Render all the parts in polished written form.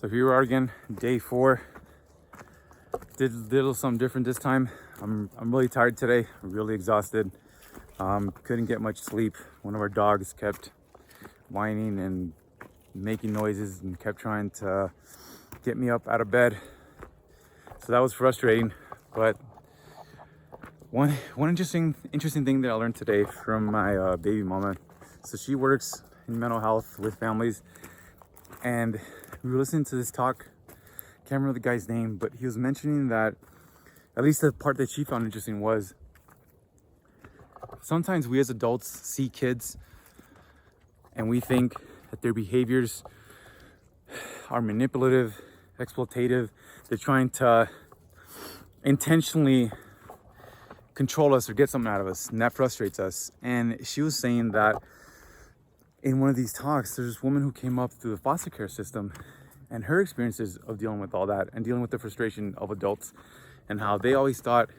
So here we are again, day 4. Did a little something different this time. I'm really tired today, really exhausted. Couldn't get much sleep. One of our dogs kept whining and making noises and kept trying to get me up out of bed. So that was frustrating. But one interesting thing that I learned today from my baby mama. So she works in mental health with families, and we were listening to this talk. Can't remember the guy's name, but he was mentioning that, at least the part that she found interesting, was sometimes we as adults see kids and we think that their behaviors are manipulative, exploitative. They're trying to intentionally control us or get something out of us, and that frustrates us. And she was saying that in one of these talks, there's this woman who came up through the foster care system, and her experiences of dealing with all that and dealing with the frustration of adults, and how they always thought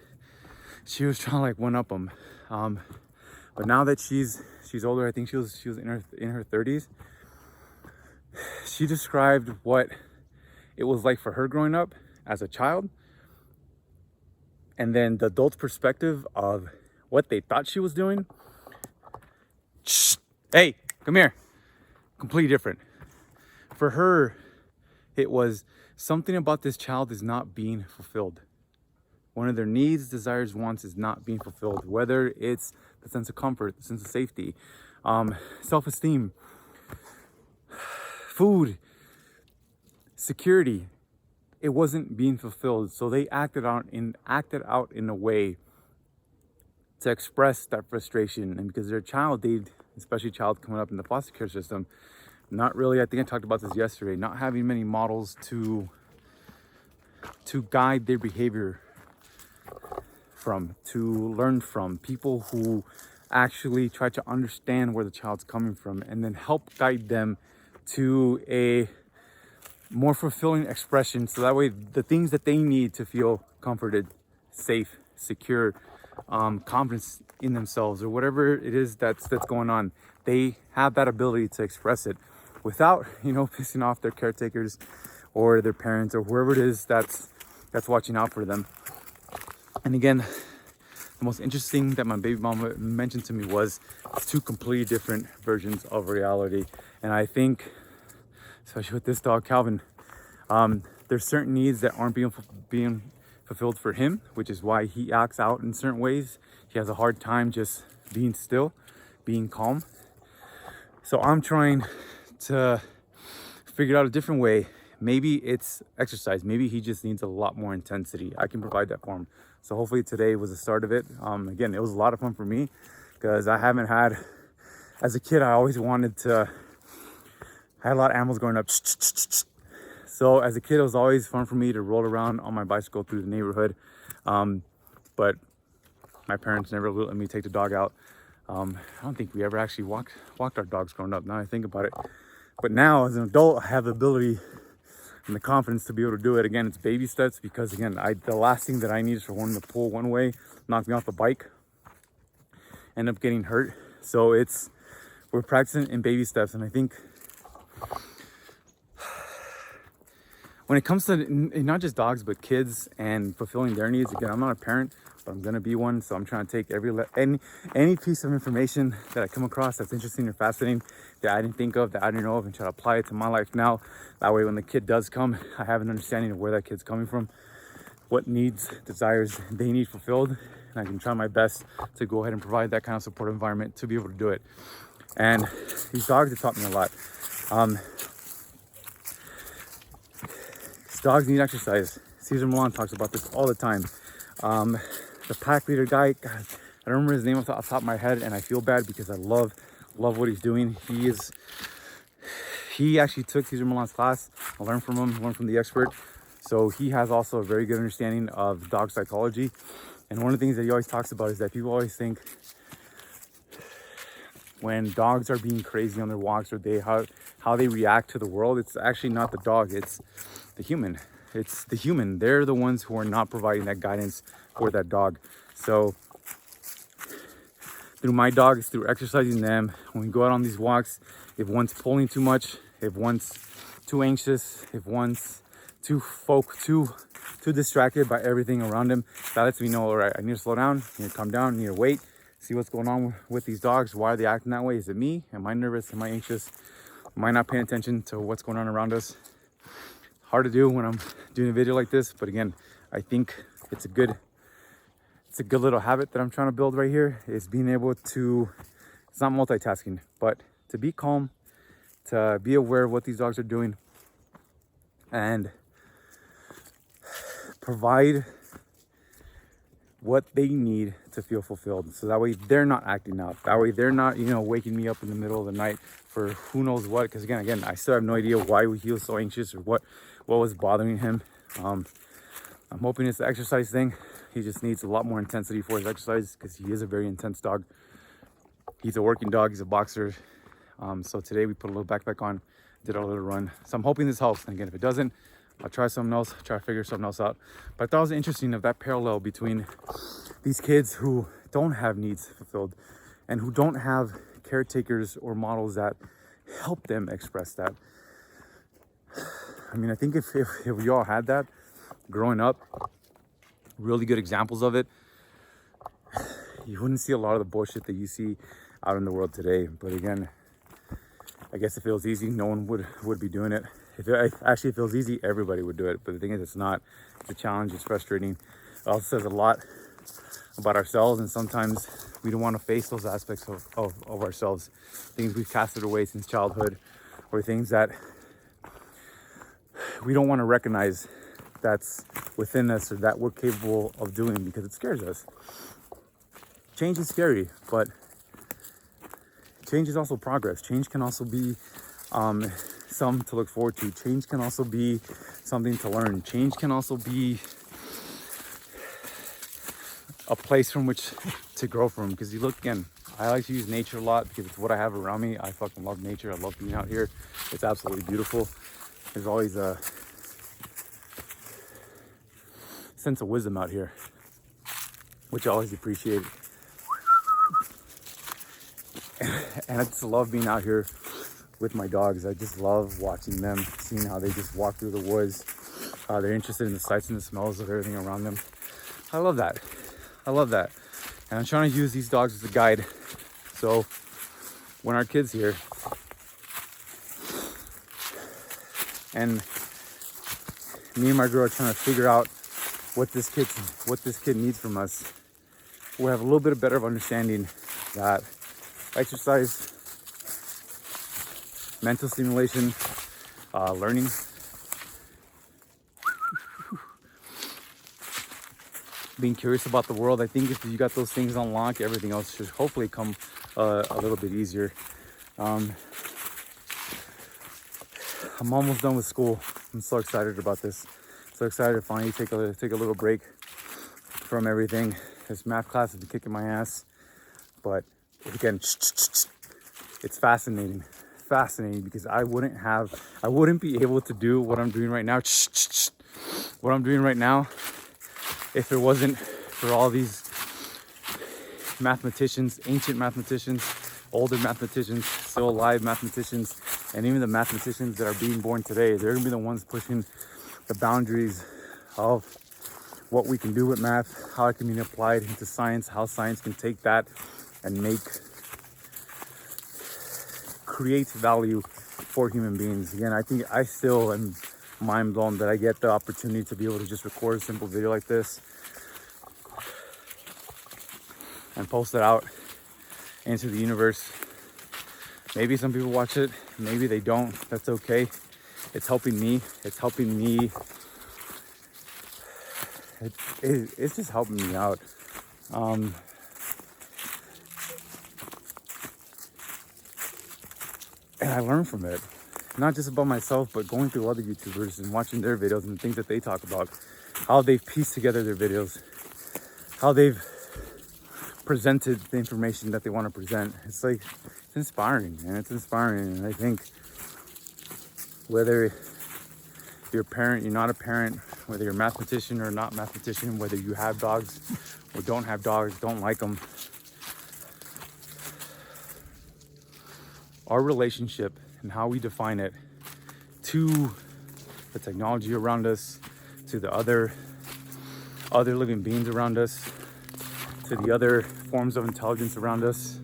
she was trying to like one up them. But now that she's older, I think she was in her 30s. She described what it was like for her growing up as a child, and then the adult's perspective of what they thought she was doing. Shh, hey, come here. Completely different. For her, it was something about this child is not being fulfilled. One of their needs, desires, wants is not being fulfilled, whether it's the sense of comfort, the sense of safety, self-esteem, food, security. It wasn't being fulfilled. So they acted out in a way to express that frustration. And because they're a child, especially a child coming up in the foster care system, not really, I think I talked about this yesterday, not having many models to guide their behavior from, to learn from, people who actually try to understand where the child's coming from and then help guide them to a more fulfilling expression, so that way the things that they need to feel comforted, safe, secure, confidence in themselves, or whatever it is that's going on, they have that ability to express it without, pissing off their caretakers or their parents or whoever it is that's watching out for them. And again, the most interesting that my baby mama mentioned to me was two completely different versions of reality. And I think, especially with this dog, Calvin, there's certain needs that aren't being fulfilled for him, which is why he acts out in certain ways. He has a hard time just being still, being calm. So I'm trying to figure out a different way. Maybe it's exercise. Maybe he just needs a lot more intensity. I can provide that for him. So hopefully today was the start of it. Again, it was a lot of fun for me because I haven't had, as a kid, I always wanted to, I had a lot of animals growing up. So as a kid, it was always fun for me to roll around on my bicycle through the neighborhood. But my parents never let me take the dog out. I don't think we ever actually walked our dogs growing up, now I think about it. But now as an adult, I have the ability and the confidence to be able to do it. Again, it's baby steps, because again, the last thing that I need is for one to pull one way, knock me off the bike, end up getting hurt. So we're practicing in baby steps. And I think when it comes to not just dogs, but kids and fulfilling their needs, again, I'm not a parent, but I'm gonna be one. So I'm trying to take any piece of information that I come across that's interesting or fascinating, that I didn't think of, that I didn't know of, and try to apply it to my life now. That way, when the kid does come, I have an understanding of where that kid's coming from, what needs, desires they need fulfilled, and I can try my best to go ahead and provide that kind of supportive environment to be able to do it. And these dogs have taught me a lot. Dogs need exercise. Cesar Millan talks about this all the time. The pack leader guy, God, I don't remember his name off the top of my head, and I feel bad because I love what he's doing. He actually took Cesar Millan's class. I learned from him, learned from the expert. So he has also a very good understanding of dog psychology. And one of the things that he always talks about is that people always think when dogs are being crazy on their walks, or how they react to the world, it's actually not the dog, it's the human. It's the human. They're the ones who are not providing that guidance for that dog. So through my dogs, through exercising them, when we go out on these walks, if one's pulling too much, if one's too anxious, if one's too distracted by everything around him, that lets me know, all right, I need to slow down, I need to calm down, I need to wait, see what's going on with these dogs. Why are they acting that way? Is it me? Am I nervous? Am I anxious? Am I not paying attention to what's going on around us? Hard to do when I'm doing a video like this, but again, I think it's a good little habit that I'm trying to build right here, is being able to, it's not multitasking, but to be calm, to be aware of what these dogs are doing, and provide what they need to feel fulfilled. So that way they're not acting out. That way they're not, waking me up in the middle of the night for who knows what. Because again, I still have no idea why he was so anxious or what was bothering him. I'm hoping it's the exercise thing. He just needs a lot more intensity for his exercise, because he is a very intense dog. He's a working dog. He's a boxer. So today we put a little backpack on, did a little run. So I'm hoping this helps. And again, if it doesn't, I'll try something else, try to figure something else out. But I thought it was interesting of that parallel between these kids who don't have needs fulfilled and who don't have caretakers or models that help them express that. I mean, I think if we all had that growing up, really good examples of it, you wouldn't see a lot of the bullshit that you see out in the world today. But again, I guess if it was easy, no one would be doing it. If it actually feels easy, everybody would do it. But the thing is, it's not. It's a challenge. It's frustrating. It also says a lot about ourselves, and sometimes we don't want to face those aspects of ourselves, things we've casted away since childhood, or things that we don't want to recognize that's within us or that we're capable of doing, because it scares us. Change is scary, but change is also progress. Change can also be something to look forward to. Change can also be something to learn. Change can also be a place from which to grow from. Because you look, again, I like to use nature a lot because it's what I have around me. I fucking love nature. I love being out here. It's absolutely beautiful. There's always a sense of wisdom out here, which I always appreciate. And I just love being out here with my dogs. I just love watching them, seeing how they just walk through the woods. They're interested in the sights and the smells of everything around them. I love that. I love that. And I'm trying to use these dogs as a guide. So when our kid's here, and me and my girl are trying to figure out what this kid needs from us, we'll have a little bit of better of understanding that exercise, mental stimulation, learning, being curious about the world. I think if you got those things unlocked, everything else should hopefully come a little bit easier. I'm almost done with school. I'm so excited about this. So excited to finally take a little break from everything. This math class has been kicking my ass, but again, it's fascinating because I wouldn't be able to do what I'm doing right now, if it wasn't for all these mathematicians, ancient mathematicians, older mathematicians, still alive mathematicians, and even the mathematicians that are being born today. They're gonna be the ones pushing the boundaries of what we can do with math, how it can be applied into science, how science can take that and create value for human beings. Again, I think I still am mind blown that I get the opportunity to be able to just record a simple video like this and post it out into the universe. Maybe some people watch it, maybe they don't. That's okay. It's helping me. It's just helping me out. And I learn from it, not just about myself, but going through other YouTubers and watching their videos and the things that they talk about, how they've pieced together their videos, how they've presented the information that they want to present. It's inspiring, and it's inspiring. And I think whether you're a parent, you're not a parent, whether you're a mathematician or not mathematician, whether you have dogs or don't have dogs, don't like them, our relationship and how we define it to the technology around us, to the other living beings around us, to the other forms of intelligence around us.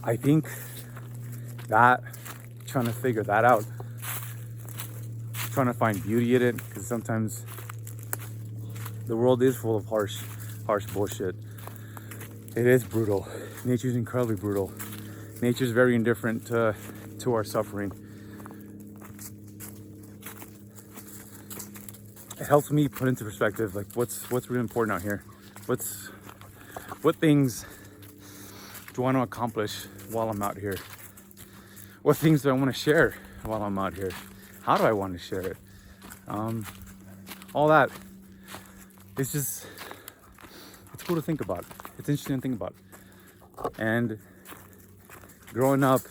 I think that trying to figure that out, trying to find beauty in it, because sometimes the world is full of harsh bullshit. It is brutal. Nature's incredibly brutal. Nature's very indifferent to our suffering. It helps me put into perspective, like, what's really important out here. What things do I want to accomplish while I'm out here? What things do I want to share while I'm out here? How do I want to share it? All that. It's cool to think about. It's interesting to think about. And growing up,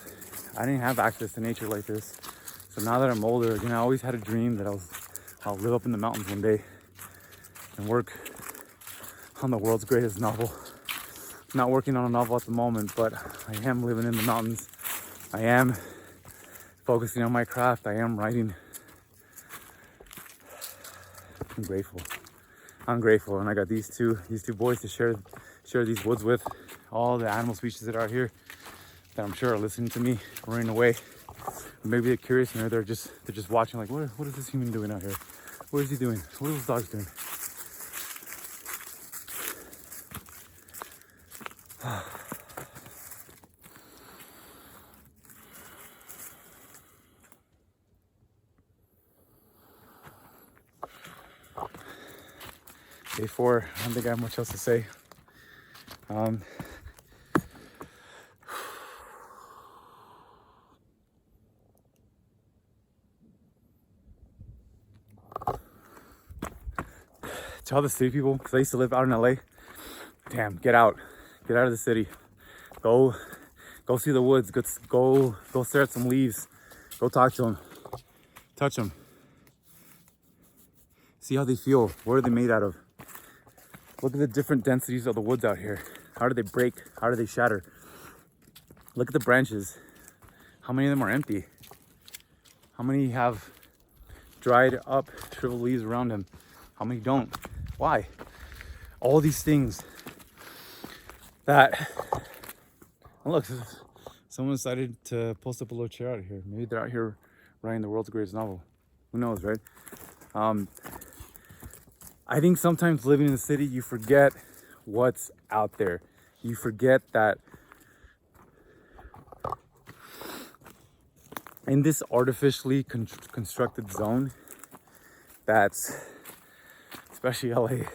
I didn't have access to nature like this. So now that I'm older, I always had a dream that I'll live up in the mountains one day and work on the world's greatest novel. I'm not working on a novel at the moment, but I am living in the mountains. I am focusing on my craft. I am writing. I'm grateful, and I got these two boys to share these woods with. All the animal species that are here, that I'm sure are listening to me, running away. Maybe they're curious and they're just watching, like, what is this human doing out here? What is he doing? What are those dogs doing? Day 4, I don't think I have much else to say. To all the city people, because I used to live out in LA. Damn, get out of the city. Go see the woods. Go stare at some leaves. Go talk to them. Touch them. See how they feel. What are they made out of? Look at the different densities of the woods out here. How do they break? How do they shatter? Look at the branches. How many of them are empty? How many have dried up, shriveled leaves around them? How many don't? Why? All these things that... Oh, look, someone decided to post up a little chair out here. Maybe they're out here writing the world's greatest novel. Who knows, right? I think sometimes living in the city, you forget what's out there. You forget that in this artificially constructed zone, that's, especially LA,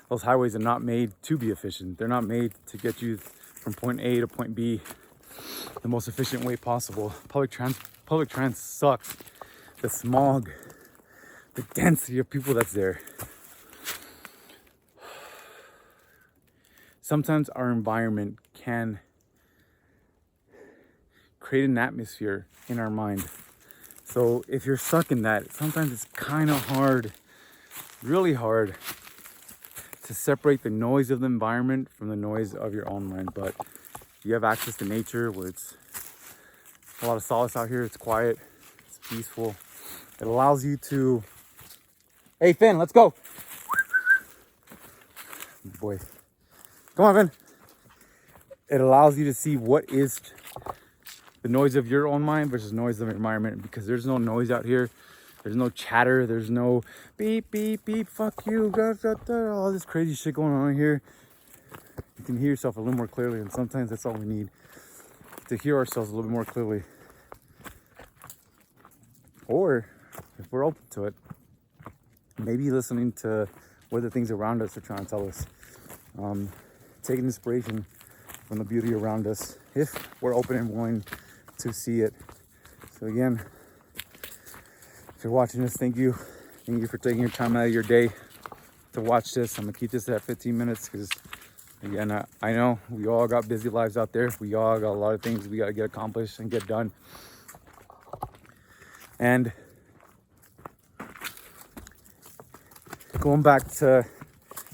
those highways are not made to be efficient. They're not made to get you from point A to point B the most efficient way possible. Public trans sucks. The smog, the density of people that's there. Sometimes our environment can create an atmosphere in our mind. So if you're stuck in that, sometimes it's kind of hard, really hard, to separate the noise of the environment from the noise of your own mind. But you have access to nature where it's a lot of solace out here. It's quiet, it's peaceful. It allows you to, hey Finn, let's go. Boy, come on Finn. It allows you to see what is the noise of your own mind versus noise of the environment, because there's no noise out here. There's no chatter. There's no beep, beep, beep, fuck you, all this crazy shit going on here. You can hear yourself a little more clearly, and sometimes that's all we need, to hear ourselves a little bit more clearly. Or, if we're open to it, maybe listening to what the things around us are trying to tell us. Taking inspiration from the beauty around us, if we're open and willing to see it. So again, if you're watching this, thank you. Thank you for taking your time out of your day to watch this. I'm gonna keep this at 15 minutes because, again, I know we all got busy lives out there. We all got a lot of things we gotta get accomplished and get done. And going back to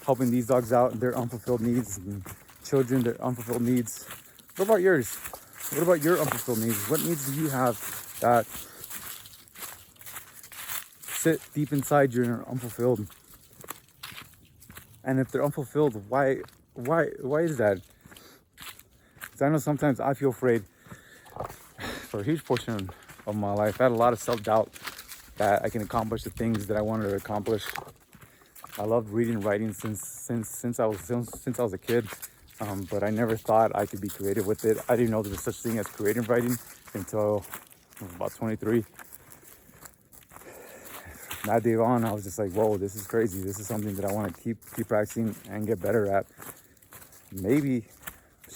helping these dogs out and their unfulfilled needs, and their unfulfilled needs. What about yours? What about your unfulfilled needs? What needs do you have that sit deep inside you and are unfulfilled. And if they're unfulfilled, why is that? Because I know sometimes I feel afraid. For a huge portion of my life, I had a lot of self-doubt that I can accomplish the things that I wanted to accomplish. I loved reading and writing since I was a kid, but I never thought I could be creative with it. I didn't know there was such thing as creative writing until I was about 23. That day on, I was just like, whoa, this is crazy. This is something that I want to keep practicing and get better at. Maybe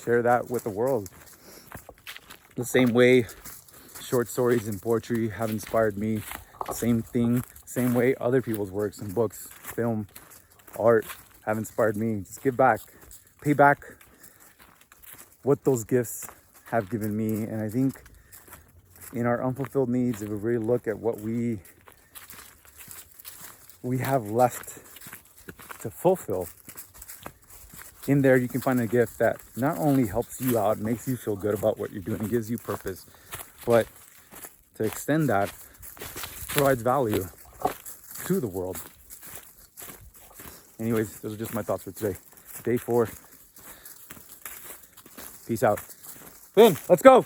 share that with the world. The same way short stories and poetry have inspired me. Same way other people's works and books, film, art have inspired me. Just give back, pay back what those gifts have given me. And I think in our unfulfilled needs, if we really look at what we have left to fulfill, in there you can find a gift that not only helps you out, makes you feel good about what you're doing, gives you purpose, but to extend that provides value to the world. Anyways, those are just my thoughts for today. Day 4. Peace out. Finn, let's go.